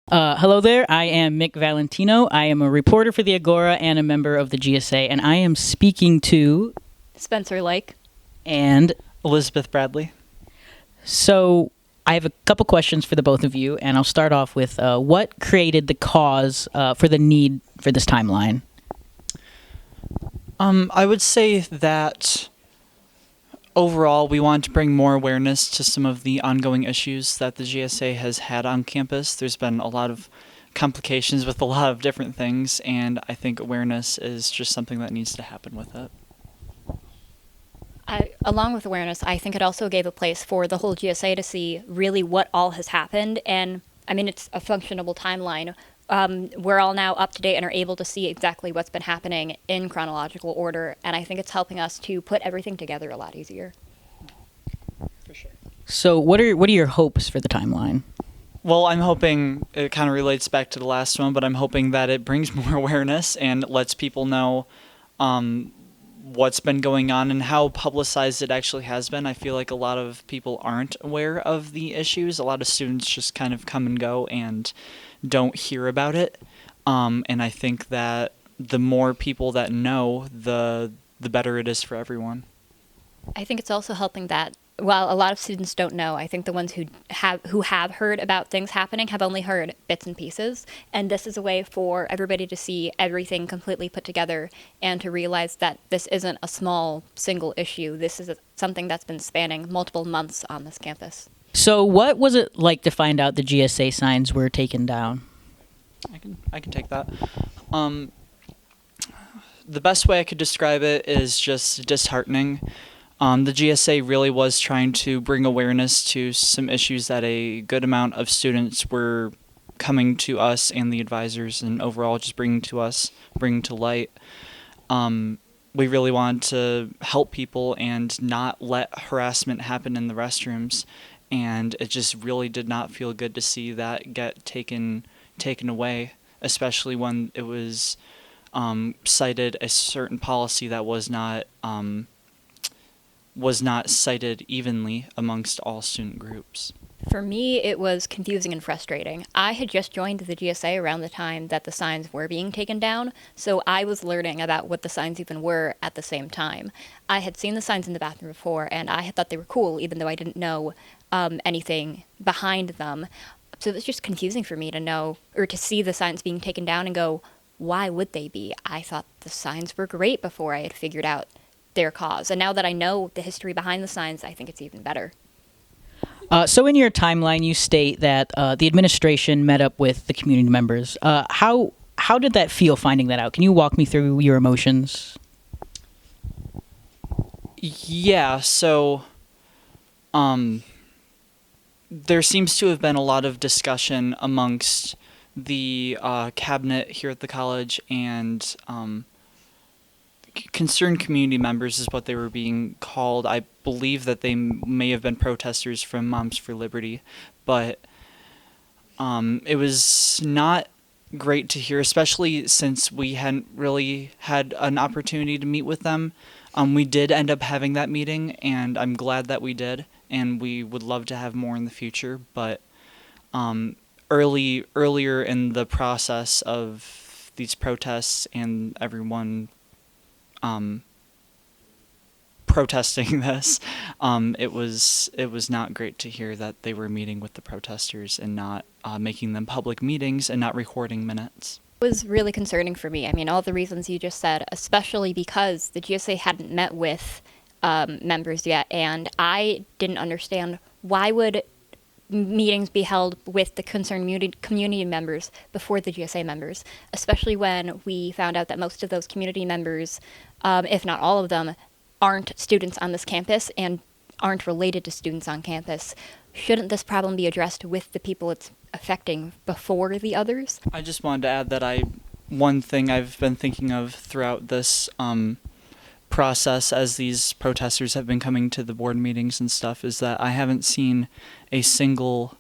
Hello there. I am Mick Valentino. I am a reporter for the Agora and a member of the GSA, and I am speaking to Spencer Lyke. and Elizabeth Bradley. so I have a couple questions for the both of you, and I'll start off with what created the cause for the need for this timeline? I would say that overall we want to bring more awareness to some of the ongoing issues that the GSA has had on campus. There's been a lot of complications with a lot of different things, and I think awareness is just something that needs to happen with it. Along with awareness, I think it also gave a place for the whole GSA to see really what all has happened. And I mean, it's a functionable timeline. We're all now up to date and are able to see exactly what's been happening in chronological order. And I think it's helping us to put everything together a lot easier. For sure. So what are your hopes for the timeline? Well, I'm hoping it kind of relates back to the last one, but I'm hoping that it brings more awareness and lets people know what's been going on and how publicized it actually has been. I feel like a lot of people aren't aware of the issues. A lot of students just kind of come and go and don't hear about it. And I think that the more people that know, the better it is for everyone. I think it's also helping that while a lot of students don't know, I think the ones who have heard about things happening have only heard bits and pieces, and this is a way for everybody to see everything completely put together and to realize that this isn't a small single issue. This is something that's been spanning multiple months on this campus. So what was it like to find out the GSA signs were taken down? I can take that. The best way I could describe it is just disheartening. The GSA really was trying to bring awareness to some issues that a good amount of students were coming to us and the advisors and overall just bringing to light. We really wanted to help people and not let harassment happen in the restrooms, and it just really did not feel good to see that get taken away, especially when it was cited a certain policy that was not cited evenly amongst all student groups. For me, it was confusing and frustrating. I had just joined the GSA around the time that the signs were being taken down, so I was learning about what the signs even were at the same time. I had seen the signs in the bathroom before, and I had thought they were cool, even though I didn't know anything behind them. So it was just confusing for me to know, or to see the signs being taken down and go, why would they be? I thought the signs were great before I had figured out their cause. And now that I know the history behind the signs, I think it's even better. So in your timeline, you state that the administration met up with the community members. How did that feel, finding that out? Can you walk me through your emotions? Yeah, so there seems to have been a lot of discussion amongst the cabinet here at the college, and concerned community members is what they were being called. I believe that they may have been protesters from Moms for Liberty, but it was not great to hear, especially since we hadn't really had an opportunity to meet with them. We did end up having that meeting, and I'm glad that we did, and we would love to have more in the future, but earlier in the process of these protests and everyone protesting this, it was not great to hear that they were meeting with the protesters and not making them public meetings and not recording minutes. It was really concerning for me. I mean, all the reasons you just said, especially because the GSA hadn't met with members yet, and I didn't understand why would meetings be held with the concerned community members before the GSA members, especially when we found out that most of those community members, if not all of them, aren't students on this campus and aren't related to students on campus. Shouldn't this problem be addressed with the people it's affecting before the others? I just wanted to add that one thing I've been thinking of throughout this process as these protesters have been coming to the board meetings and stuff is that I haven't seen a single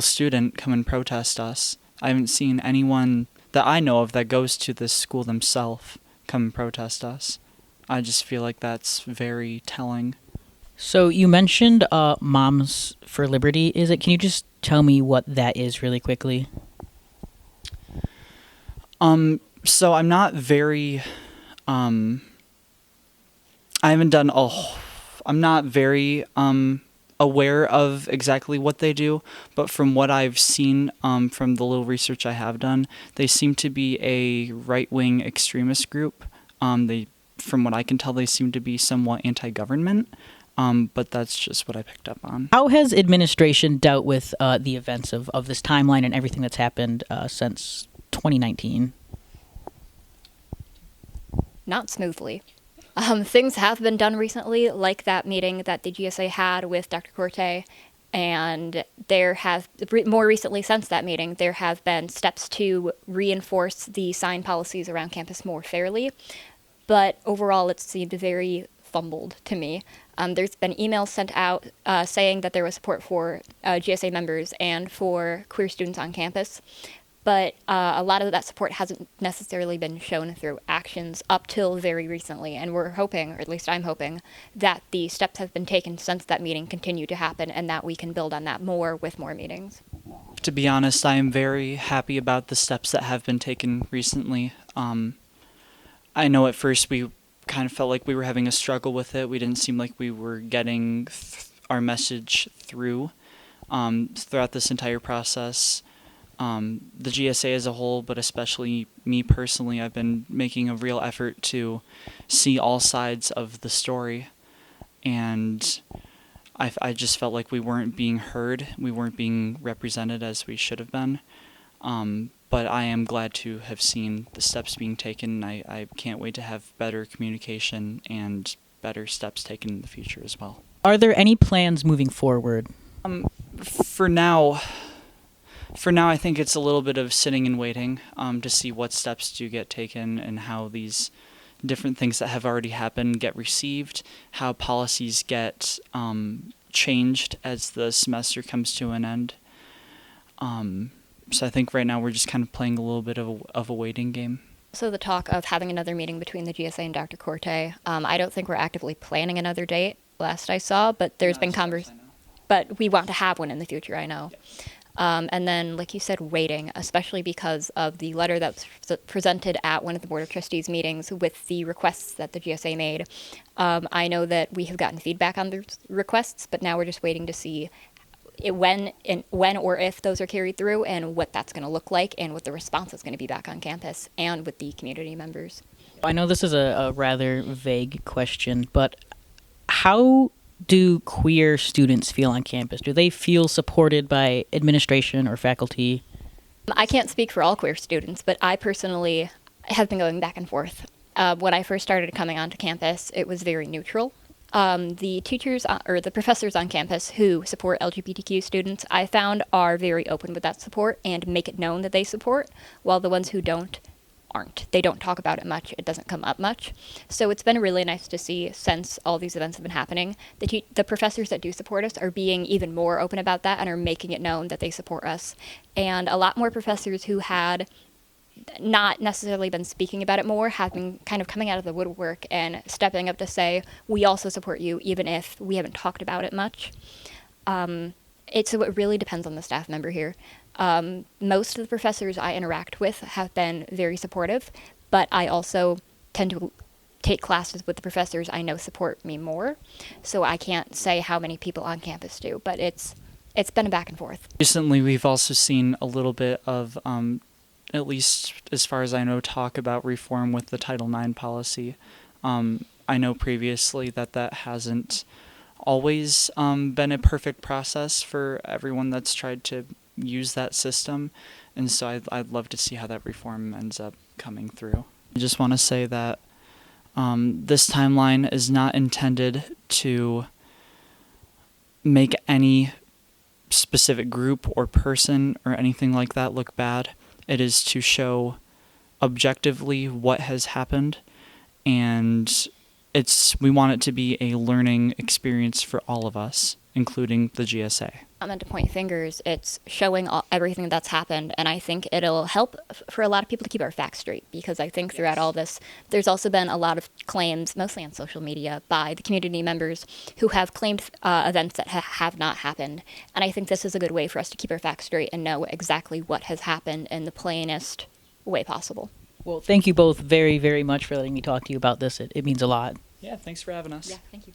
student come and protest us. I haven't seen anyone that I know of that goes to this school themselves come and protest us. I just feel like that's very telling. So you mentioned Moms for Liberty. Is it? Can you just tell me what that is really quickly? So I'm not very, I haven't done a, I'm not very aware of exactly what they do, but from what I've seen from the little research I have done, they seem to be a right-wing extremist group. From what I can tell, they seem to be somewhat anti-government, but that's just what I picked up on. How has administration dealt with the events of this timeline and everything that's happened since 2019? Not smoothly. Things have been done recently, like that meeting that the GSA had with Dr. Corte, and there have, more recently since that meeting, there have been steps to reinforce the sign policies around campus more fairly, but overall it seemed very fumbled to me. There's been emails sent out saying that there was support for GSA members and for queer students on campus, but a lot of that support hasn't necessarily been shown through actions up till very recently. And we're hoping, or at least I'm hoping, that the steps have been taken since that meeting continue to happen and that we can build on that more with more meetings. To be honest, I am very happy about the steps that have been taken recently. I know at first we kind of felt like we were having a struggle with it. We didn't seem like we were getting our message through throughout this entire process. The GSA as a whole, but especially me personally, I've been making a real effort to see all sides of the story, and I just felt like we weren't being heard, we weren't being represented as we should have been. But I am glad to have seen the steps being taken. I can't wait to have better communication and better steps taken in the future as well. Are there any plans moving forward? For now, I think it's a little bit of sitting and waiting to see what steps do get taken and how these different things that have already happened get received, how policies get changed as the semester comes to an end. So I think right now we're just kind of playing a little bit of a waiting game. So the talk of having another meeting between the GSA and Dr. Corte, I don't think we're actively planning another date, last I saw, but there's been conversation. But we want to have one in the future, I know. And then, like you said, waiting, especially because of the letter that was presented at one of the Board of Trustees meetings with the requests that the GSA made. I know that we have gotten feedback on those requests, but now we're just waiting to see when or if those are carried through and what that's going to look like and what the response is going to be back on campus and with the community members. I know this is a rather vague question, but how do queer students feel on campus? Do they feel supported by administration or faculty? I can't speak for all queer students, but I personally have been going back and forth. When I first started coming onto campus, it was very neutral. The teachers or the professors on campus who support LGBTQ students, I found, are very open with that support and make it known that they support, while the ones who don't aren't. They don't talk about it much. It doesn't come up much. So it's been really nice to see, since all these events have been happening, the professors that do support us are being even more open about that and are making it known that they support us. And a lot more professors who had not necessarily been speaking about it more have been kind of coming out of the woodwork and stepping up to say, we also support you, even if we haven't talked about it much. It really depends on the staff member here. Most of the professors I interact with have been very supportive, but I also tend to take classes with the professors I know support me more, so I can't say how many people on campus do, but it's been a back and forth. Recently, we've also seen a little bit of, at least as far as I know, talk about reform with the Title IX policy. I know previously that hasn't always been a perfect process for everyone that's tried to use that system, and so I'd love to see how that reform ends up coming through. I just want to say that this timeline is not intended to make any specific group or person or anything like that look bad. It is to show objectively what has happened, and we want it to be a learning experience for all of us. including the GSA. I'm meant to point fingers. It's showing everything that's happened, and I think it'll help for a lot of people to keep our facts straight, because I think throughout all this, there's also been a lot of claims, mostly on social media, by the community members who have claimed events that have not happened. And I think this is a good way for us to keep our facts straight and know exactly what has happened in the plainest way possible. Well, thank you both very, very much for letting me talk to you about this. It means a lot. Yeah, thanks for having us. Yeah, thank you.